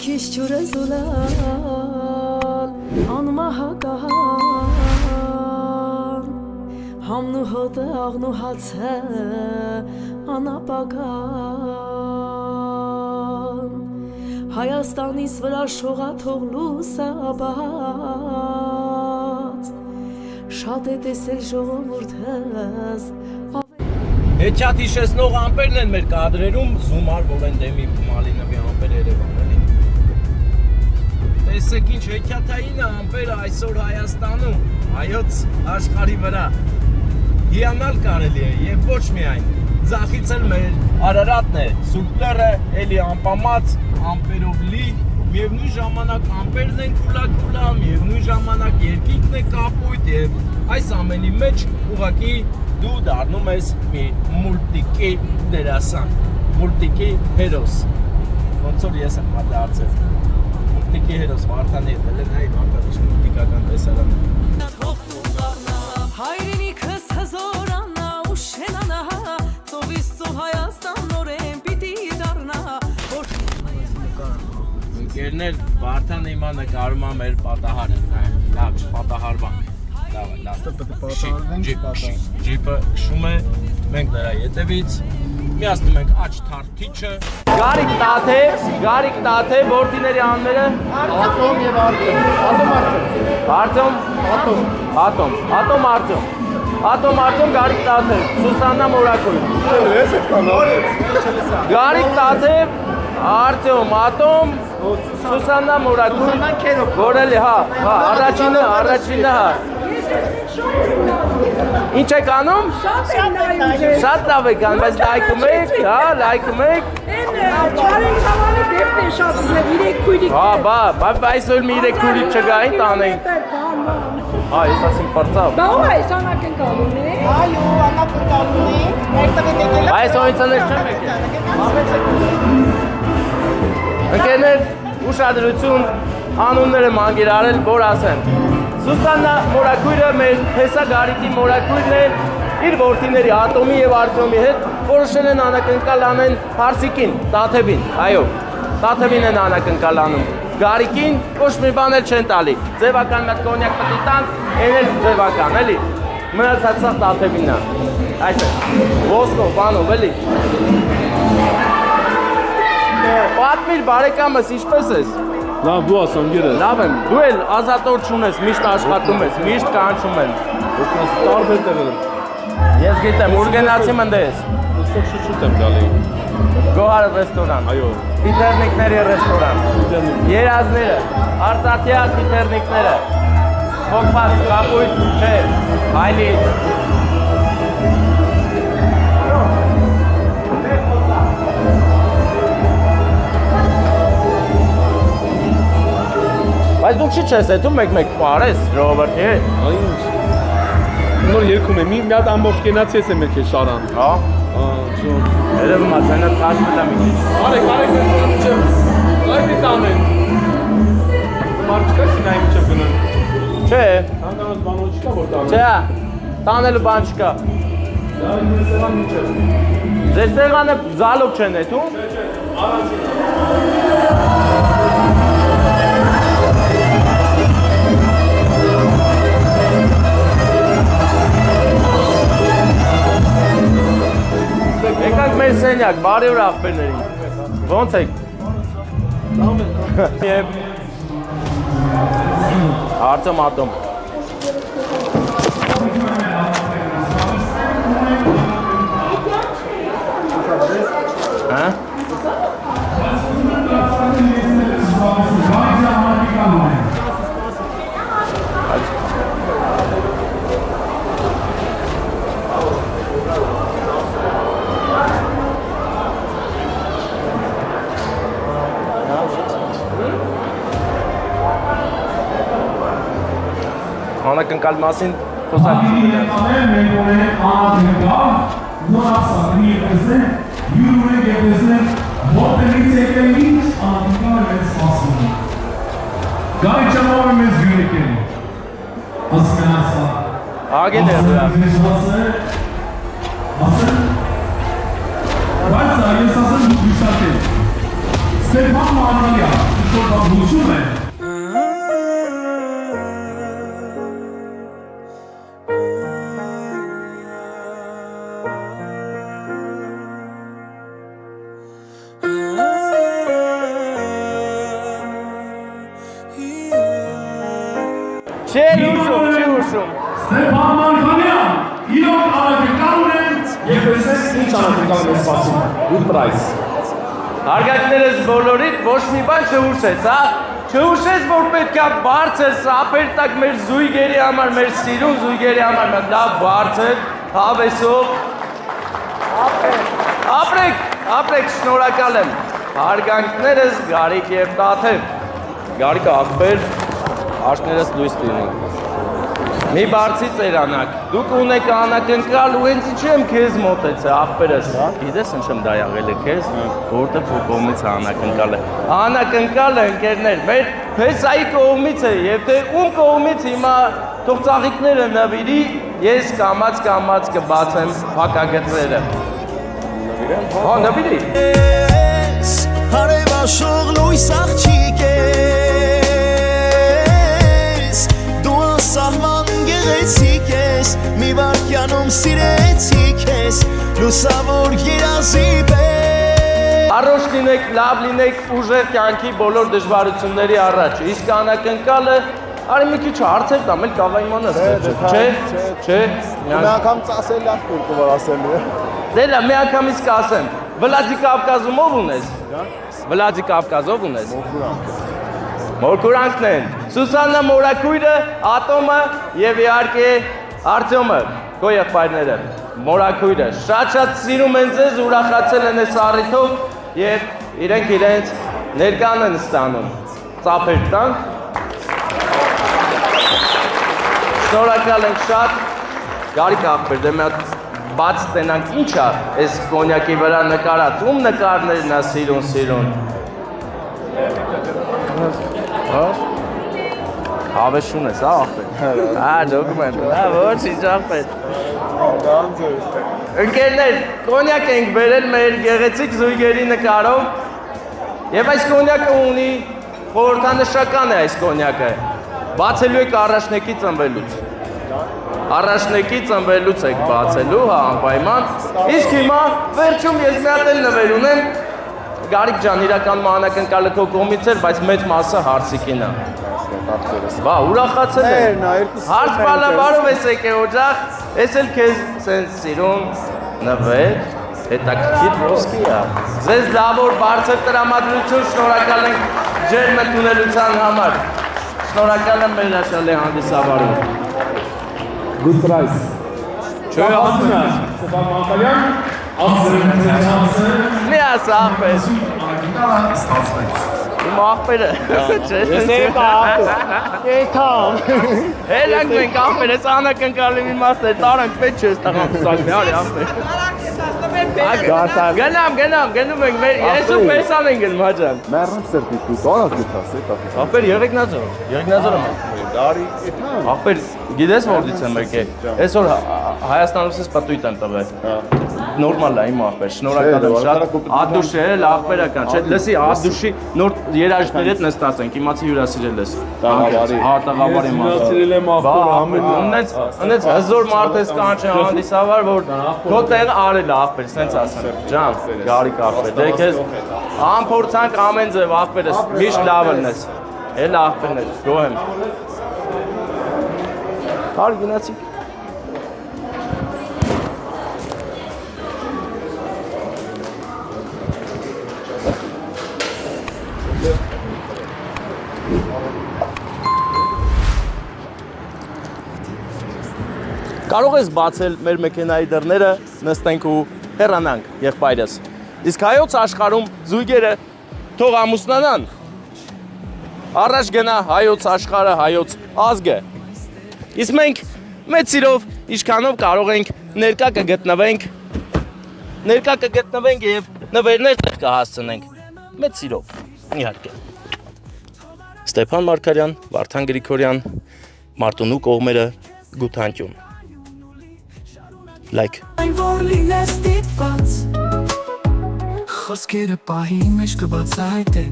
քիչ ջուրը զուլալ անմահական համնու հոտը աղնու հացը անապական Հայաստանից վրա շողաթող լուսաբաց Շատ է տեսել ժողովուրդս Հեչատ հիշեցնող ամպերն են մեր կադրերում զումար, որ են դեմի Մալինովի ամպեր Երևան էլի Տեսեք ինչ հեքիաթային է ամպերը այսօր Հայաստանում, հայոց աշխարհի վրա Հիանալ կարելի է եւ ոչ միայն Ձախից էլ մեր Արարատն է, Սուրբ լեռը էլի անպամած, ամպերով լի Միևնույն ժամանակ ամպերն են քուլա, միևնույն ժամանակ երկինքն է կապույտ եւ այս ամենի մեջ ուղղակի դու դառնում ես մի մուլտիկի դերասան, մուլտիկի հերոս Ոնց որ ես եմ դարձել Մուլտիկի հերոս Վարդանի հետ էլ նայ Վարդանի մուլտիկական տեսարանը Հայրենիքս հզորանա ու շենանա Ծովից ծով Հայաստան նորեն պիտի դառնա Ընկերներ Վարդանը հիմա նկարում է մեր պատահարը, լավ չպատահարվանք Ջիպը քշում է, մենք նրա ետևից միացնում ենք աջ թարթիչը Գարիկ Տաթև, որդիների անունները Ատոմ եւ Արտեմ Ատոմ Արտեմ, Գարիկ Տաթև, Սուսաննա Մորակոյ Գարիկ Տաթև, Ատոմ, Սուսաննա Մորակոյ Որելի, հա, առաջինը, հա Ինչ եք անում? Շատ լավ եք անում, բայց լայքում եք, հա, լայքում եք Չարեն ծավանի դեպն է շատ ուզև, իրեք քույրիկ Հա, բայց որ մի իրեք քույրիկ չգային տանենք Հա, ես ասիմ պրծավ Բա ու այս անակնկալուն է? Այո, անակնկալուն է Մերտավի դեկել Այս օինցաներ չեմ եք Ընկերներ, ուշադրություն, անունները մանգիրարել, որ ասեն Սուսաննա Մորակույրը մեր Հեսա Գարիկի Մորակույրն է իր որդիների Ատոմի եւ Արտյոմի հետ որոշել են անակնկալ անեն Հարսիկին, Տաթևին, այո, Տաթևին են անակնկալ անում Գարիկին ոչ մի բան էլ չեն տալի, ձևական մեկ կոնյակ պտի տան, են էլ ձևական, էլի, մնացած սաղ Տաթևինն է, այս է, ոսկով, բանով, էլի Պատմիր բարեկամս, ինչպես ես Լավ, դու ասամ գերես։ Լավ եմ, դու էլ ազատոր չունես, միշտ աշխատում ես, միշտ կանչում են։ Տարբեր տեղեր եմ։ Ես գիտեմ, ուր գնացի մնդես։ Ոստոք շուտ եմ գալի։ Գոհար ռեստորան։ Այո։ Պիտերնիկների ռեստորան։ Երազները, արծաթյա պիտերնիկները։ Փոքված, կապույտ, չէ, հայլի։ Բայց դու չի չես հետում մեկ պարես, ժողովրդի հետ։ Այնց։ Նոր երկում եմ, մի հատ ամբողջ կենացի ես եմ եկել շարան։ Հա։ Ջոն։ Երևում է, ցենը քաշվում է մի քիչ։ Արեք, չեմ։ Այդի տանեն։ Մարդիկա սինայի միջև գնան։ Չէ։ Հանգանոց բանոց չկա որ տանեն։ Չէ, տանելու բան չկա։ Դա ինձ սեղան միջև։ Ձեր սեղանը զալով չեն հետում։ Չէ, առանցին։ Եկանք մեր սենյակ, բարի օր աղբերներին, ոնց եք? Եվ Արտեմ Ատոմ Հա? Անակնկալ մասին խոսակցություն մենք ունենք անակնկալ նորասակնի եսնեն, յուր ունենք և եսնեն, որտեղից եկել ինչ անակնկալ ես սպասում։ Գարի ճամով եմ ես գյուրեկել, ասկեն ասա։ Ագետ է դրա։ Ասեն, բայց ես ասեն դուք վիշատել, Ստեփան Մանալյան, շնորհավորում է։ Չէ ուշում։ Ստեփան Մանալյան, իրոք անակնկալ են եւ տեսես ինչ անակնկալ է սպասում։ Good price։ Հարգանքներս բոլորիդ ոչ մի բան չհուշեց, հա։ Չհուշեց, որ պետքա բարձր սափեր տակ մեր զույգերի համար, մեր սիրուն զույգերի համար, լավ բարձր, հավեսով։ Ապրեք, շնորհակալ եմ։ Հարգանքներս Գարիկ եւ Տաթև։ Գարիկը աղբեր, աշներս լույս տիրին։ Մի բարձի ծերանակ, դուք ունեք անակնկալ ու հենց ինչու եմ քեզ մոտեցել, աղբերս, գիտես ինչ եմ դա եղել է քեզ, որտեղ քո կողմից անակնկալ է։ Անակնկալ է ընկերներ, մեր փեսայի կողմից է, եւ թե ում կողմից հիմա թող ծաղիկները նվիրի, ես կամած կբացեմ փակագծերը։ Հա, նվիրի։ Հարևաշող լույս աղջիկ ես, դու անսահման գեղեցիկ ես, մի վարկյանում սիրեցիկ ես, լուսավոր երազի պես։ Առողջ լինեք, լավ լինեք, ուժեղ կյանքի բոլոր դժվարությունների առաջ։ Իսկ անակնկալը արի մի քիչ հարցեր տամ, էլ կավա իմանաս։ Չէ։ Մի անգամ ծասել լավ կուրկու որ ասելու է։ Դե լավ, մի անգամից կասեմ։ Վլադիկավկազում ով ունես։ Վլադիկավկազով ունես։ Մորքուրանքն են։ Սուսաննա Մորակույրը, Ատոմը եւ իհարկե Արտյոմը, քո եղբայրները։ Մորակույրը շատ սիրում են ձեզ, ուրախացել են այս առիթով եւ իրենց ներկան են ստանում։ Ծափեր տանք։ Շնորհակալ ենք շատ։ Գարիկ աղբեր, դե մի հատ բաց տենանք, ինչ է այս կոնյակի վրա նկարած, ում նկարներն է սիրուն։ Հավեշուն ես, աղբեր։ Հա, դոկումենտ, ոչինչ աղբեր։ Ընկերներ, կոնյակ ենք բերել մեր գեղեցիկ զույգերի նկարով եւ այս կոնյակը ունի խորհրդանշական է այս կոնյակը։ Բացելու եք առաջնեկի ծնվելուց։ Առաջնեկի ծնվելուց եք բացելու, հա, անպայման։ Իսկ հիմա վերջում ես մի հատ էլ նվեր ունեմ։ Գարիկ ջան, իրական անակնկալը քո կողմից էր, բայց մեծ մասը հարսիկին է։ Բա, ուրախացել եմ։ Հարց բալաբարով ես եկե օջախ, ես էլ քեզ սենց սիրուն նվեր, հետաքրքիր ոսկի է։ Ձեզ լավոր բարձր տրամադրություն, շնորհակալ ենք ջեր մտունելության համար։ Շնորհակալ եմ մեր հաշալի հանդիսավարին։ Good price։ Չէ, ասում եմ։ Ստեփան Մանալյան, Աղբերը Մի ասա աղբեր։ անակնկալը ստացվեց։ Իմ աղբերը։ Ես եմ աղբեր։ Եթամ։ Հելանք մենք աղբեր, ես անակնկալի մի մաս է, տարանք պետք չէ ստաղան սակնի, արի աղբեր։ Գնում ենք, ես ու պեսան ենք գնում հաջան։ Մեռնեմ սրտի դու դորա գտաս է տա։ Աղբեր Եղեգնաձոր եմ։ Դարի եթամ։ Աղբեր, գիտես որտից եմ եկել։ Այսօր Հայաստանից ես պատույտ եմ տվել։ Նորմալ է իմ աղբեր, շնորհակալ եմ շատ։ Ադուշ է, աղբերական, չէ՞։ Լսի, Ադուշի նոր երաժիշտների հետ նստած ենք, իմացի հյուրասիրել ես։ Հա, տաղավարի մասը։ Հյուրասիրել եմ աղբերը ամեն։ Ունեց հզոր մարդ ես կանչի հանդիսավար, որ քո տեղը արել է աղբեր, սենց ասեմ։ Ջան, Գարիկ աղբեր, դե քեզ անփորձանք ամեն ձև աղբերս, միշտ լավ լնես։ Էլ աղբերներ, գոհ եմ։ Հար գնացիք։ Կարող ես բացել մեր մեքենայի դռները, նստենք ու հեռանանք եղբայրս։ Իսկ հայոց աշխարհում զույգերը թող ամուսնանան։ Առաջ գնա հայոց աշխարհը, հայոց ազգը։ Իսկ մենք մեծ սիրով ինչքանով կարող ենք ներկա կգտնվենք եւ նվերներ տեղ կհասցնենք։ Մեծ սիրով, իհարկե։ Ստեփան Մարգարյան, Վարդան Գրիգորյան, Մարտունու կողմերը, Գութանկյուն։ Like. Այն որ լինես դիտված խոսքերը պահի մեջ կբացահայտեն